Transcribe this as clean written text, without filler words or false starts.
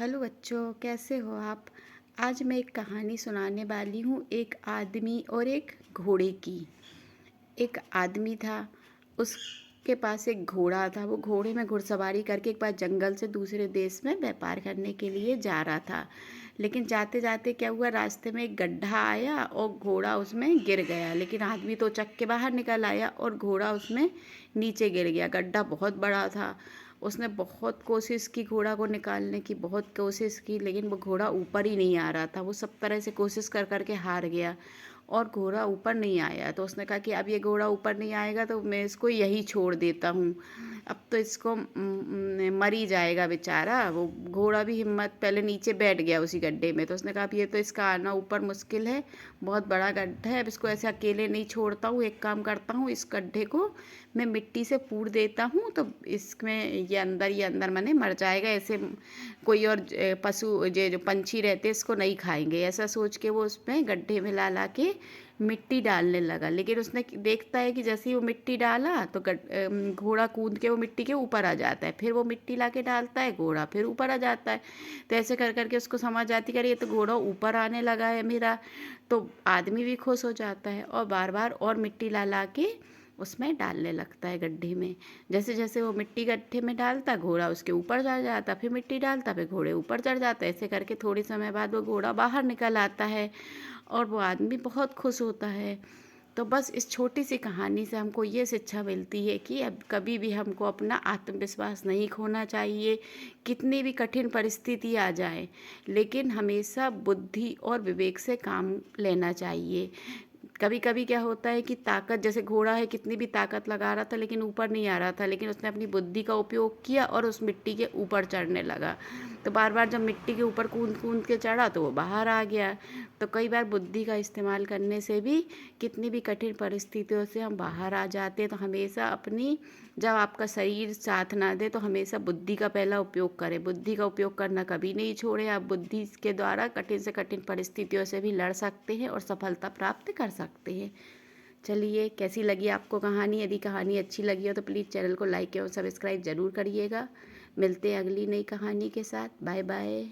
Hello बच्चों, कैसे हो आप। आज मैं एक कहानी सुनाने वाली हूँ, एक आदमी और एक घोड़े की। एक आदमी था, उसके पास एक घोड़ा था। वो घोड़े में घुड़सवारी करके एक बार जंगल से दूसरे देश में व्यापार करने के लिए जा रहा था। लेकिन जाते जाते क्या हुआ, रास्ते में एक गड्ढा आया और घोड़ा उसमें गिर गया। लेकिन आदमी तो चक के बाहर निकल आया और घोड़ा उसमें नीचे गिर गया। गड्ढा बहुत बड़ा था। उसने बहुत कोशिश की घोड़ा को निकालने की, बहुत कोशिश की, लेकिन वो घोड़ा ऊपर ही नहीं आ रहा था। वो सब तरह से कोशिश कर कर के हार गया और घोड़ा ऊपर नहीं आया। तो उसने कहा कि अब ये घोड़ा ऊपर नहीं आएगा तो मैं इसको यही छोड़ देता हूँ। अब तो इसको मर ही जाएगा बेचारा। वो घोड़ा भी हिम्मत, पहले नीचे बैठ गया उसी गड्ढे में। तो उसने कहा अब ये तो इसका आना ऊपर मुश्किल है, बहुत बड़ा गड्ढा है, अब इसको ऐसे अकेले नहीं छोड़ता हूँ। एक काम करता हूँ, इस गड्ढे को मैं मिट्टी से पूर देता हूँ तो इसमें ये अंदर माने मर जाएगा। ऐसे कोई और पशु जो पंछी रहते हैं इसको नहीं खाएंगे। ऐसा सोच के वो उसमें गड्ढे में ला ला के मिट्टी डालने लगा। लेकिन उसने देखता है कि जैसे ही वो मिट्टी डाला तो घोड़ा कूद के वो मिट्टी के ऊपर आ जाता है। फिर वो मिट्टी ला के डालता है, घोड़ा फिर ऊपर आ जाता है। तो ऐसे कर करके उसको समझ आती, करे ये तो घोड़ा ऊपर आने लगा है मेरा। तो आदमी भी खुश हो जाता है और बार बार और मिट्टी ला ला के उसमें डालने लगता है गड्ढे में। जैसे जैसे वो मिट्टी गड्ढे में डालता, घोड़ा उसके ऊपर चढ़ जाता, फिर मिट्टी डालता, फिर घोड़े ऊपर चढ़ जाता। ऐसे करके थोड़े समय बाद वो घोड़ा बाहर निकल आता है और वो आदमी बहुत खुश होता है। तो बस इस छोटी सी कहानी से हमको ये शिक्षा मिलती है कि अब कभी भी हमको अपना आत्मविश्वास नहीं खोना चाहिए। कितनी भी कठिन परिस्थिति आ जाए, लेकिन हमेशा बुद्धि और विवेक से काम लेना चाहिए। कभी कभी क्या होता है कि ताकत, जैसे घोड़ा है, कितनी भी ताकत लगा रहा था लेकिन ऊपर नहीं आ रहा था, लेकिन उसने अपनी बुद्धि का उपयोग किया और उस मिट्टी के ऊपर चढ़ने लगा। तो बार बार जब मिट्टी के ऊपर कूद कूद के चढ़ा तो वो बाहर आ गया। तो कई बार बुद्धि का इस्तेमाल करने से भी कितनी भी कठिन परिस्थितियों से हम बाहर आ जाते हैं। तो हमेशा अपनी, जब आपका शरीर साथ ना दे तो हमेशा बुद्धि का पहला उपयोग करें। बुद्धि का उपयोग करना कभी नहीं छोड़ें। आप बुद्धि के द्वारा कठिन से कठिन परिस्थितियों से भी लड़ सकते हैं और सफलता प्राप्त कर सकते हैं। चलिए, कैसी लगी आपको कहानी। यदि कहानी अच्छी लगी हो तो प्लीज़ चैनल को लाइक और सब्सक्राइब ज़रूर करिएगा। मिलते हैं अगली नई कहानी के साथ। Bye bye.